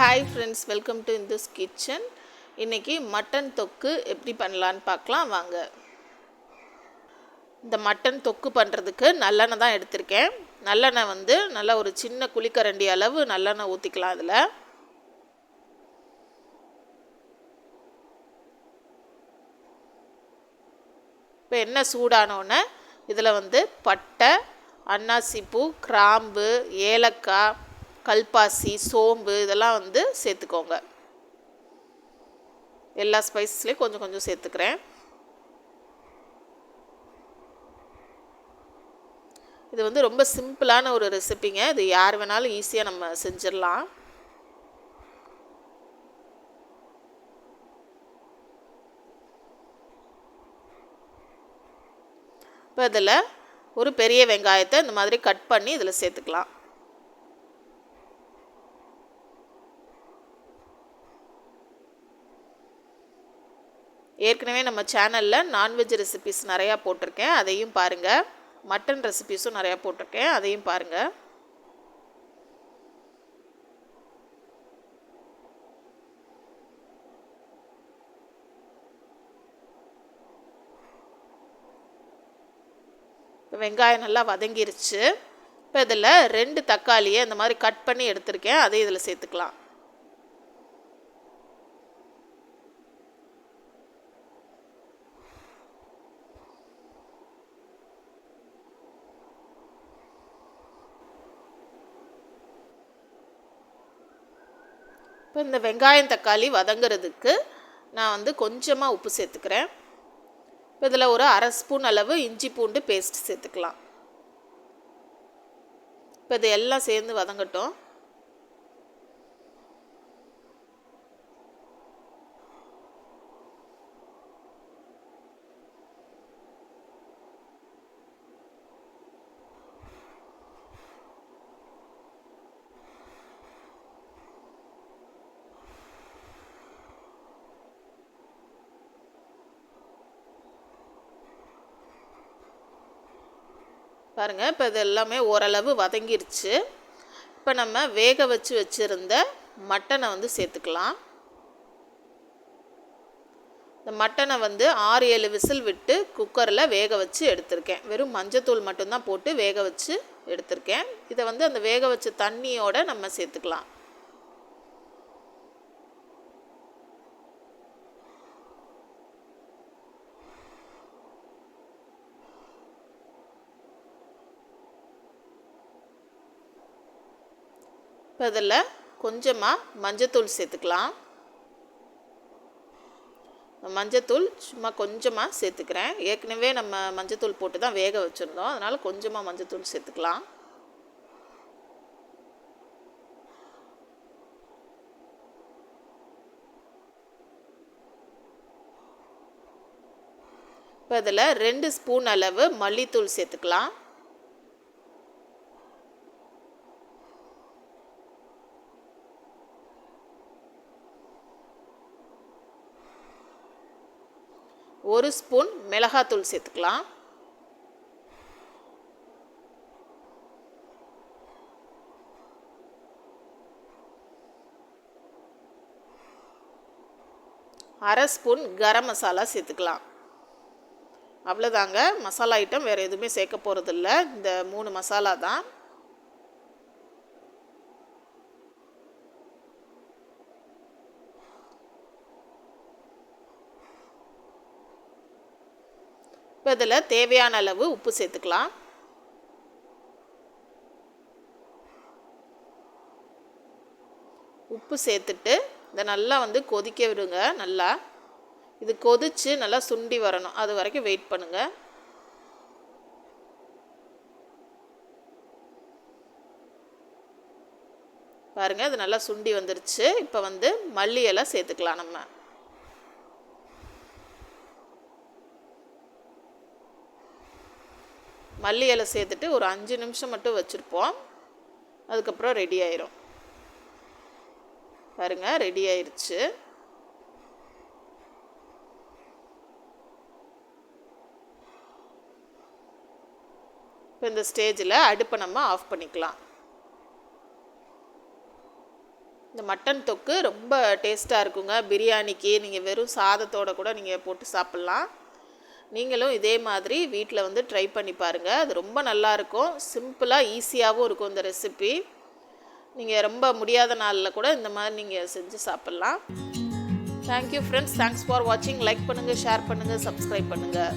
Hi friends, welcome to Indhu's kitchen. இன்றைக்கி mutton தொக்கு எப்படி பண்ணலான்னு பார்க்கலாம் வாங்க. இந்த மட்டன் தொக்கு பண்ணுறதுக்கு நல்லெண்ணெய் தான் எடுத்திருக்கேன். நல்லெண்ணெய் வந்து நல்லா ஒரு சின்ன குழிக்கரண்டி அளவு நல்லெண்ணெய் ஊற்றிக்கலாம். அதில் இப்போ எண்ணெய் சூடானோடனே இதில் வந்து பட்டை, அன்னாசிப்பூ, கிராம்பு, ஏலக்காய், கல்பாசி, சோம்பு இதெல்லாம் வந்து சேர்த்துக்கோங்க. எல்லா ஸ்பைசஸ்லேயும் கொஞ்சம் கொஞ்சம் சேர்த்துக்கிறேன். இது வந்து ரொம்ப சிம்பிளான ஒரு ரெசிபிங்க. இது யார் வேணாலும் ஈஸியாக நம்ம செஞ்சிடலாம். இப்போ இதில் ஒரு பெரிய வெங்காயத்தை இந்த மாதிரி கட் பண்ணி இதில் சேர்த்துக்கலாம். ஏற்கனவே நம்ம சேனலில் நான்வெஜ் ரெசிபிஸ் நிறையா போட்டிருக்கேன், அதையும் பாருங்கள். மட்டன் ரெசிபிஸும் நிறையா போட்டிருக்கேன், அதையும் பாருங்கள். வெங்காயம் நல்லா வதங்கிருச்சு. இப்போ இதில் 2 தக்காளியை இந்த மாதிரி கட் பண்ணி எடுத்திருக்கேன், அதை இதில் சேர்த்துக்கலாம். இப்போ இந்த வெங்காயம் தக்காளி வதங்கிறதுக்கு நான் வந்து கொஞ்சமாக உப்பு சேர்த்துக்கிறேன். இப்போ இதில் ஒரு 1/2 ஸ்பூன் அளவு இஞ்சி பூண்டு பேஸ்ட் சேர்த்துக்கலாம். இப்போ இது எல்லாம் சேர்ந்து வதங்கட்டும். பாருங்கள், இப்போ இது எல்லாமே ஓரளவு வதங்கிருச்சு. இப்போ நம்ம வேக வச்சுருந்த மட்டனை வந்து சேர்த்துக்கலாம். இந்த மட்டனை வந்து 6-7 விசில் விட்டு குக்கரில் வேக வச்சு எடுத்திருக்கேன். வெறும் மஞ்சத்தூள் மட்டும்தான் போட்டு வேக வச்சு எடுத்திருக்கேன். இதை வந்து அந்த வேக வச்ச தண்ணியோடு நம்ம சேர்த்துக்கலாம். இப்போ இதில் கொஞ்சமாக மஞ்சத்தூள் சேர்த்துக்கலாம். மஞ்சத்தூள் சும்மா கொஞ்சமாக சேர்த்துக்கிறேன். ஏற்கனவே நம்ம மஞ்சத்தூள் போட்டு தான் வேக வச்சுருந்தோம், அதனால் கொஞ்சமாக மஞ்சத்தூள் சேர்த்துக்கலாம். இப்போ இதில் 2 ஸ்பூன் அளவு மல்லித்தூள் சேர்த்துக்கலாம். ஒரு ஸ்பூன் மிளகாத்தூள் சேர்த்துக்கலாம். அரை ஸ்பூன் கரம் மசாலா சேர்த்துக்கலாம். அவ்வளோதாங்க, மசாலா ஐட்டம் வேறு எதுவுமே சேர்க்க போகிறதில்ல. இந்த 3 மசாலா தான். இப்போ இதில் தேவையான அளவு உப்பு சேர்த்துக்கலாம். உப்பு சேர்த்துட்டு இதை நல்லா வந்து கொதிக்க விடுங்க. நல்லா இது கொதித்து நல்லா சுண்டி வரணும், அது வரைக்கும் வெயிட் பண்ணுங்கள். பாருங்கள், இது நல்லா சுண்டி வந்துருச்சு. இப்போ வந்து மல்லி இலை சேர்த்துக்கலாம். நம்ம மல்லி இலை சேர்த்துட்டு ஒரு 5 நிமிஷம் மட்டும் வச்சுருப்போம், அதுக்கப்புறம் ரெடி ஆயிரும். பாருங்கள், ரெடி ஆயிடுச்சு. இப்போ இந்த ஸ்டேஜில் அடுப்பை நம்ம ஆஃப் பண்ணிக்கலாம். இந்த மட்டன் தொக்கு ரொம்ப டேஸ்ட்டாக இருக்குங்க. பிரியாணிக்கு நீங்கள் வெறும் சாதத்தோடு கூட நீங்கள் போட்டு சாப்பிட்லாம். நீங்களும் இதே மாதிரி வீட்டில் வந்து ட்ரை பண்ணி பாருங்கள். அது ரொம்ப நல்லாயிருக்கும். சிம்பிளாக ஈஸியாகவும் இருக்கும் இந்த ரெசிபி. நீங்கள் ரொம்ப முடியாத நாளில் கூட இந்த மாதிரி நீங்கள் செஞ்சு சாப்பிட்லாம். Thank you friends. தேங்க்ஸ் ஃபார் வாட்சிங். லைக் பண்ணுங்கள், ஷேர் பண்ணுங்கள், சப்ஸ்கிரைப் பண்ணுங்கள்.